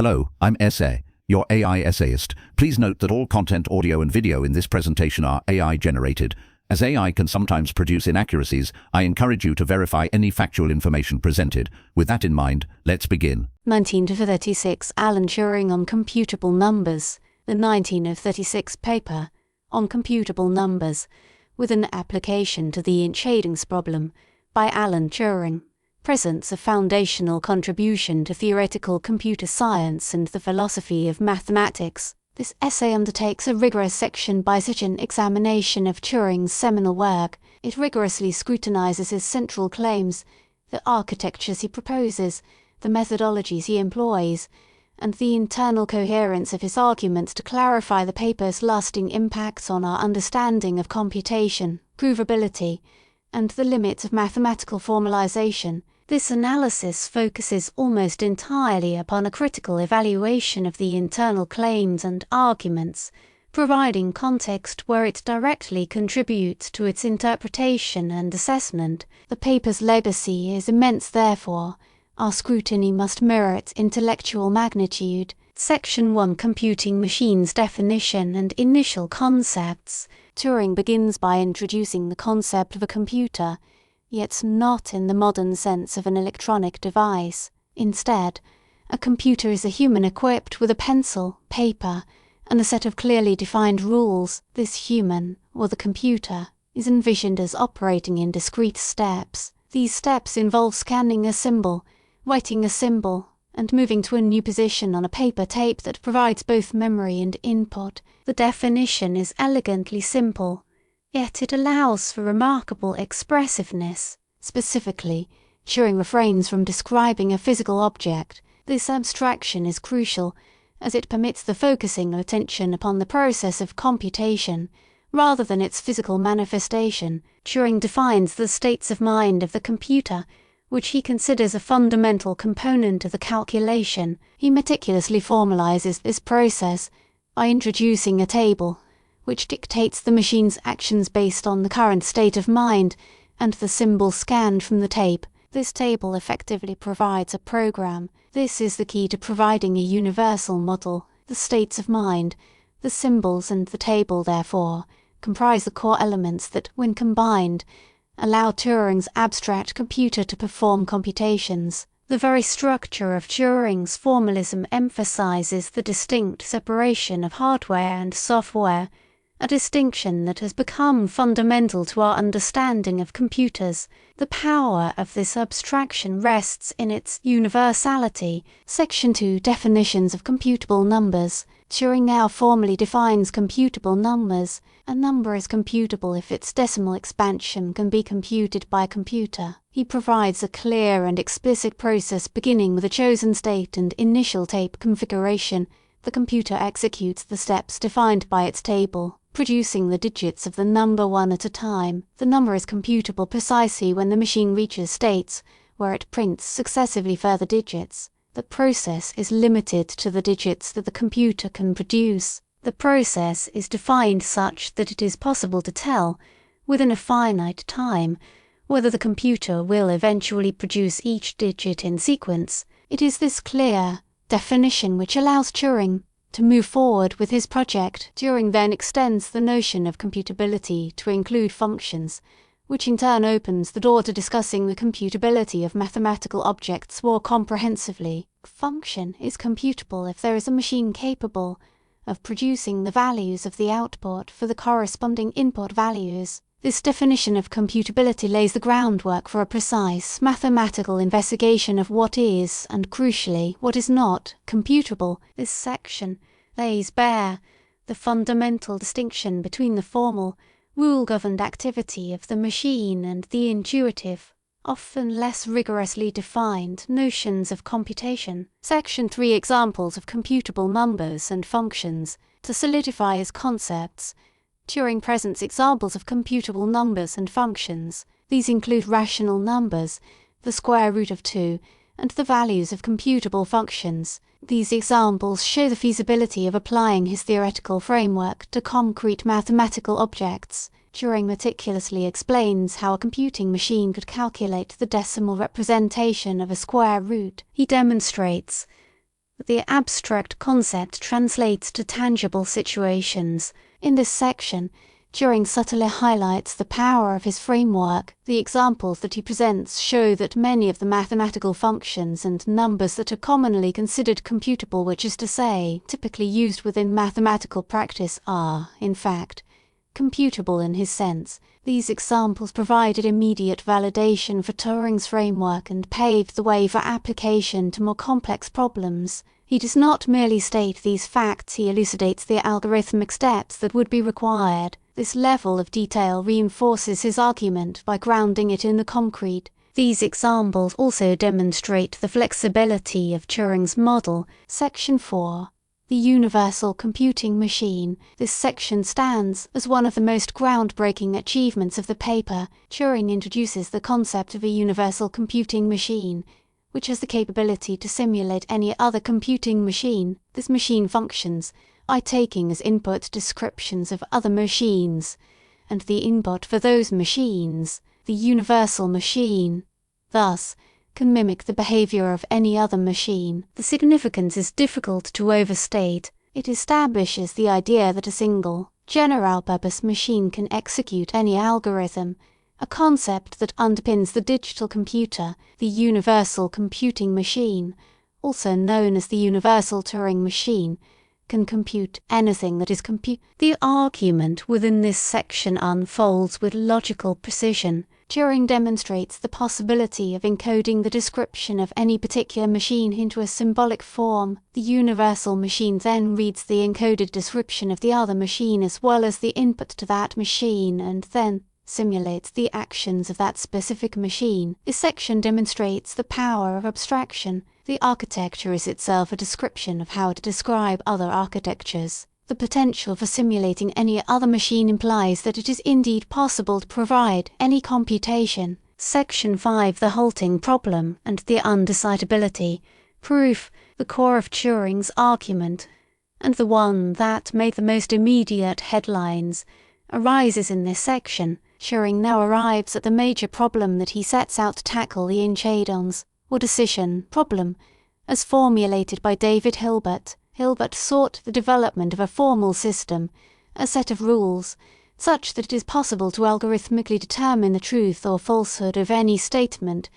Hello, I'm Essay, your AI essayist. Please note that all content, audio and video in this presentation are AI generated. As AI can sometimes produce inaccuracies, I encourage you to verify any factual information presented. With that in mind, let's begin. 1936 Alan Turing on computable numbers. The 1936 paper on computable numbers with an application to the shadings problem by Alan Turing presents a foundational contribution to theoretical computer science and the philosophy of mathematics. This essay undertakes a rigorous section-by-section examination of Turing's seminal work. It rigorously scrutinizes his central claims, the architectures he proposes, the methodologies he employs, and the internal coherence of his arguments to clarify the paper's lasting impacts on our understanding of computation, provability, and the limits of mathematical formalization. This analysis focuses almost entirely upon a critical evaluation of the internal claims and arguments, providing context where it directly contributes to its interpretation and assessment. The paper's legacy is immense, therefore. Our scrutiny must mirror its intellectual magnitude. Section 1: Computing Machines Definition and Initial Concepts. Turing begins by introducing the concept of a computer, yet not in the modern sense of an electronic device. Instead, a computer is a human equipped with a pencil, paper, and a set of clearly defined rules. This human, or the computer, is envisioned as operating in discrete steps. These steps involve scanning a symbol, writing a symbol, and moving to a new position on a paper tape that provides both memory and input. The definition is elegantly simple, yet it allows for remarkable expressiveness. Specifically, Turing refrains from describing a physical object. This abstraction is crucial, as it permits the focusing of attention upon the process of computation, rather than its physical manifestation. Turing defines the states of mind of the computer, which he considers a fundamental component of the calculation. He meticulously formalizes this process by introducing a table, which dictates the machine's actions based on the current state of mind and the symbol scanned from the tape. This table effectively provides a program. This is the key to providing a universal model. The states of mind, the symbols and the table, therefore, comprise the core elements that, when combined, allow Turing's abstract computer to perform computations. The very structure of Turing's formalism emphasizes the distinct separation of hardware and software, a distinction that has become fundamental to our understanding of computers. The power of this abstraction rests in its universality. Section 2: Definitions of computable numbers. Turing now formally defines computable numbers. A number is computable if its decimal expansion can be computed by a computer. He provides a clear and explicit process beginning with a chosen state and initial tape configuration. The computer executes the steps defined by its table, producing the digits of the number one at a time. The number is computable precisely when the machine reaches states where it prints successively further digits. The process is limited to the digits that the computer can produce. The process is defined such that it is possible to tell, within a finite time, whether the computer will eventually produce each digit in sequence. It is this clear definition which allows Turing to move forward with his project. Turing then extends the notion of computability to include functions, which in turn opens the door to discussing the computability of mathematical objects more comprehensively. A function is computable if there is a machine capable of producing the values of the output for the corresponding input values. This definition of computability lays the groundwork for a precise mathematical investigation of what is, and crucially, what is not, computable. This section lays bare the fundamental distinction between the formal, rule-governed activity of the machine and the intuitive, often less rigorously defined, notions of computation. Section 3: Examples of computable numbers and functions. To solidify his concepts, Turing presents examples of computable numbers and functions. These include rational numbers, the square root of 2, and the values of computable functions. These examples show the feasibility of applying his theoretical framework to concrete mathematical objects. Turing meticulously explains how a computing machine could calculate the decimal representation of a square root. He demonstrates that the abstract concept translates to tangible situations. In this section, Turing subtly highlights the power of his framework. The examples that he presents show that many of the mathematical functions and numbers that are commonly considered computable, which is to say, typically used within mathematical practice, are, in fact, computable in his sense. These examples provided immediate validation for Turing's framework and paved the way for application to more complex problems. He does not merely state these facts, he elucidates the algorithmic steps that would be required. This level of detail reinforces his argument by grounding it in the concrete. These examples also demonstrate the flexibility of Turing's model. Section 4. The Universal Computing Machine. This section stands as one of the most groundbreaking achievements of the paper. Turing introduces the concept of a universal computing machine, which has the capability to simulate any other computing machine. This machine functions by taking as input descriptions of other machines, and the input for those machines, the universal machine, thus can mimic the behavior of any other machine. The significance is difficult to overstate. It establishes the idea that a single, general-purpose machine can execute any algorithm, a concept that underpins the digital computer. The universal computing machine, also known as the universal Turing machine, can compute anything that is The argument within this section unfolds with logical precision. Turing demonstrates the possibility of encoding the description of any particular machine into a symbolic form. The universal machine then reads the encoded description of the other machine as well as the input to that machine and then simulates the actions of that specific machine. This section demonstrates the power of abstraction. The architecture is itself a description of how to describe other architectures. The potential for simulating any other machine implies that it is indeed possible to provide any computation. Section 5. The halting problem and the undecidability. Proof. The core of Turing's argument, and the one that made the most immediate headlines, arises in this section. Turing now arrives at the major problem that he sets out to tackle, the Enchedons, or decision problem, as formulated by David Hilbert. Hilbert sought the development of a formal system, a set of rules, such that it is possible to algorithmically determine the truth or falsehood of any statement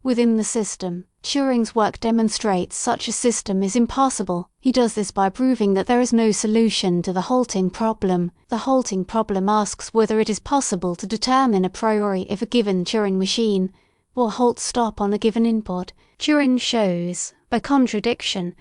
within the system. Turing's work demonstrates such a system is impossible. He does this by proving that there is no solution to the halting problem. The halting problem asks whether it is possible to determine a priori if a given Turing machine will halt stop on a given input. Turing shows, by contradiction,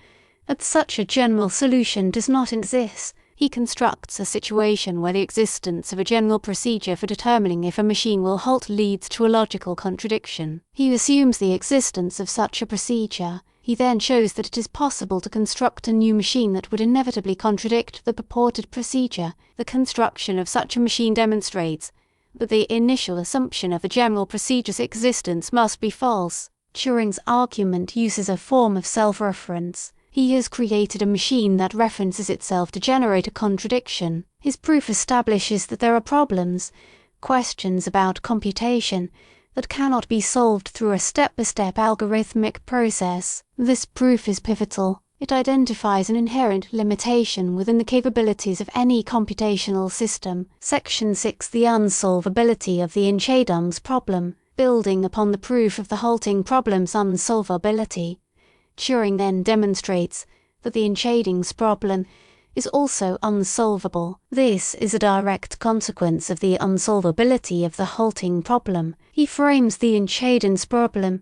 that such a general solution does not exist. He constructs a situation where the existence of a general procedure for determining if a machine will halt leads to a logical contradiction. He assumes the existence of such a procedure. He then shows that it is possible to construct a new machine that would inevitably contradict the purported procedure. The construction of such a machine demonstrates that the initial assumption of the general procedure's existence must be false. Turing's argument uses a form of self-reference. He has created a machine that references itself to generate a contradiction. His proof establishes that there are problems, questions about computation, that cannot be solved through a step-by-step algorithmic process. This proof is pivotal. It identifies an inherent limitation within the capabilities of any computational system. Section 6. The unsolvability of the Enchedons problem. Building upon the proof of the halting problem's unsolvability, Turing then demonstrates that the Enchedons problem is also unsolvable. This is a direct consequence of the unsolvability of the halting problem. He frames the Enchedons problem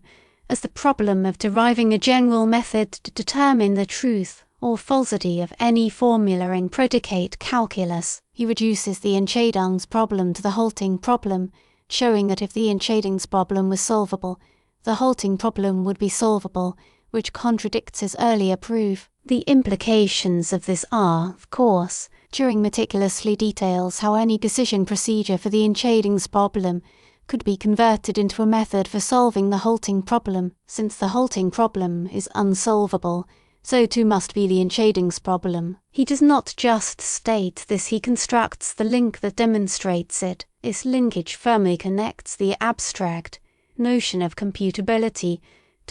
as the problem of deriving a general method to determine the truth or falsity of any formula in predicate calculus. He reduces the Enchedons problem to the halting problem, showing that if the Enchedons problem was solvable, the halting problem would be solvable, which contradicts his earlier proof. The implications of this are, of course, Turing meticulously details how any decision procedure for the Enchedons problem could be converted into a method for solving the halting problem. Since the halting problem is unsolvable, so too must be the Enchedons problem. He does not just state this, he constructs the link that demonstrates it. This linkage firmly connects the abstract notion of computability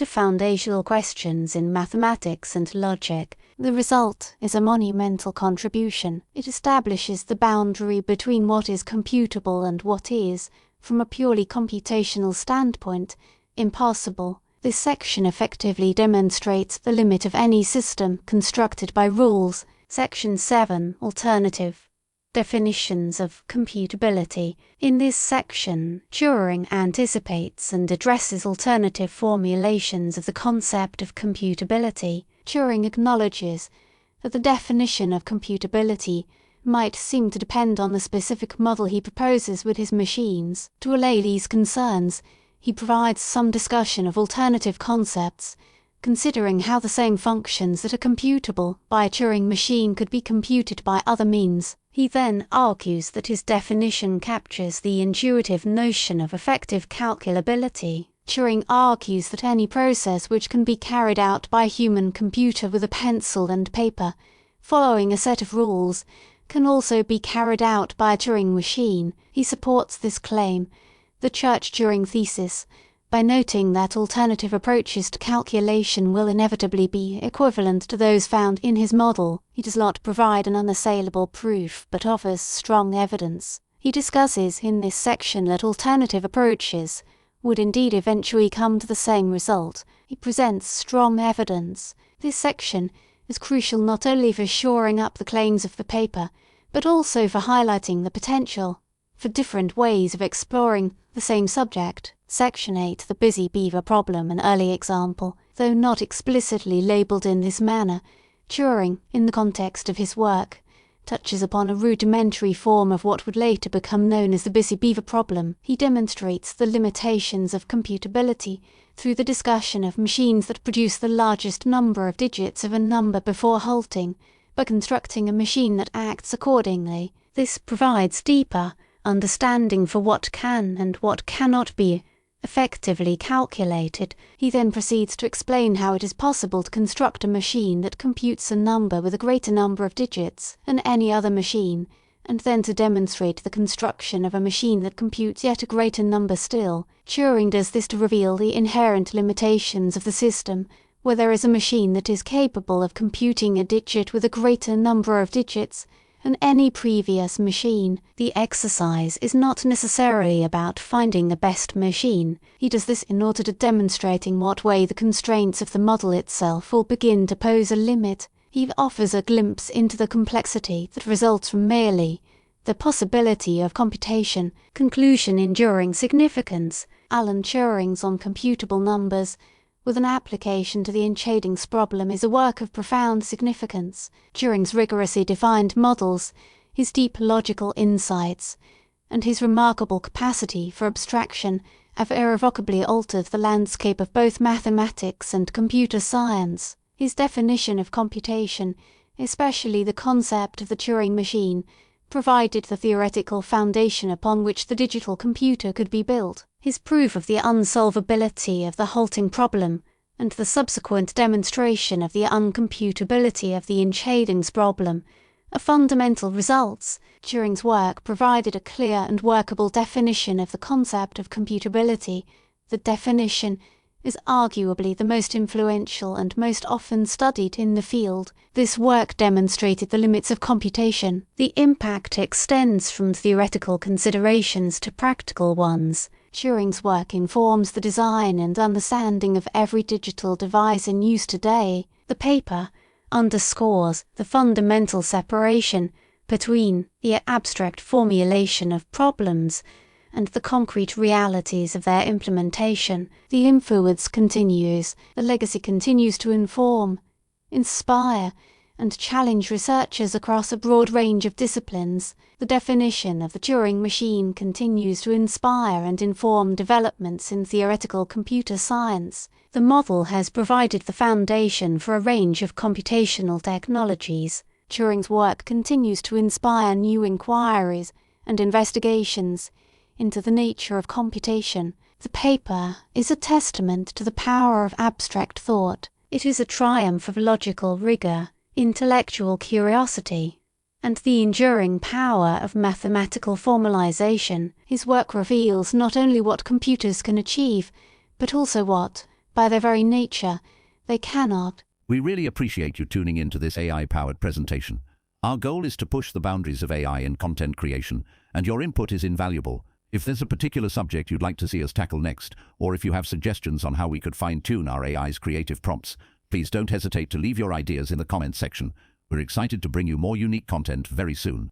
to foundational questions in mathematics and logic. The result is a monumental contribution. It establishes the boundary between what is computable and what is, from a purely computational standpoint, impossible. This section effectively demonstrates the limit of any system constructed by rules. Section 7. Alternative definitions of computability. In this section, Turing anticipates and addresses alternative formulations of the concept of computability. Turing acknowledges that the definition of computability might seem to depend on the specific model he proposes with his machines. To allay these concerns, he provides some discussion of alternative concepts, considering how the same functions that are computable by a Turing machine could be computed by other means. He then argues that his definition captures the intuitive notion of effective calculability. Turing argues that any process which can be carried out by a human computer with a pencil and paper, following a set of rules, can also be carried out by a Turing machine. He supports this claim, the Church-Turing thesis, by noting that alternative approaches to calculation will inevitably be equivalent to those found in his model. He does not provide an unassailable proof, but offers strong evidence. He discusses in this section that alternative approaches would indeed eventually come to the same result. He presents strong evidence. This section is crucial not only for shoring up the claims of the paper, but also for highlighting the potential for different ways of exploring the same subject. Section 8. The busy beaver problem, an early example. Though not explicitly labelled in this manner, Turing, in the context of his work, touches upon a rudimentary form of what would later become known as the busy beaver problem. He demonstrates the limitations of computability through the discussion of machines that produce the largest number of digits of a number before halting, by constructing a machine that acts accordingly. This provides deeper understanding for what can and what cannot be effectively calculated. He then proceeds to explain how it is possible to construct a machine that computes a number with a greater number of digits than any other machine, and then to demonstrate the construction of a machine that computes yet a greater number still. Turing does this to reveal the inherent limitations of the system where there is a machine that is capable of computing a digit with a greater number of digits than any previous machine. The exercise is not necessarily about finding the best machine. He does this in order to demonstrate in what way the constraints of the model itself will begin to pose a limit. He offers a glimpse into the complexity that results from merely the possibility of computation. Conclusion enduring significance. Alan Turing's On Computable Numbers, with an application to the Entschädungs problem, is a work of profound significance. Turing's rigorously defined models, his deep logical insights, and his remarkable capacity for abstraction have irrevocably altered the landscape of both mathematics and computer science. His definition of computation, especially the concept of the Turing machine, provided the theoretical foundation upon which the digital computer could be built. His proof of the unsolvability of the halting problem and the subsequent demonstration of the uncomputability of the Entschädungs problem are fundamental results. Turing's work provided a clear and workable definition of the concept of computability. The definition is arguably the most influential and most often studied in the field. This work demonstrated the limits of computation. The impact extends from theoretical considerations to practical ones. Turing's work informs the design and understanding of every digital device in use today. The paper underscores the fundamental separation between the abstract formulation of problems and the concrete realities of their implementation. The influence continues, the legacy continues to inform, inspire, and challenge researchers across a broad range of disciplines. The definition of the Turing machine continues to inspire and inform developments in theoretical computer science. The model has provided the foundation for a range of computational technologies. Turing's work continues to inspire new inquiries and investigations into the nature of computation. The paper is a testament to the power of abstract thought. It is a triumph of logical rigor, intellectual curiosity, and the enduring power of mathematical formalization. His work reveals not only what computers can achieve, but also what By their very nature, they cannot. We really appreciate you tuning in to this AI-powered presentation. Our goal is to push the boundaries of AI in content creation, and your input is invaluable. If there's a particular subject you'd like to see us tackle next, or if you have suggestions on how we could fine-tune our AI's creative prompts, please don't hesitate to leave your ideas in the comments section. We're excited to bring you more unique content very soon.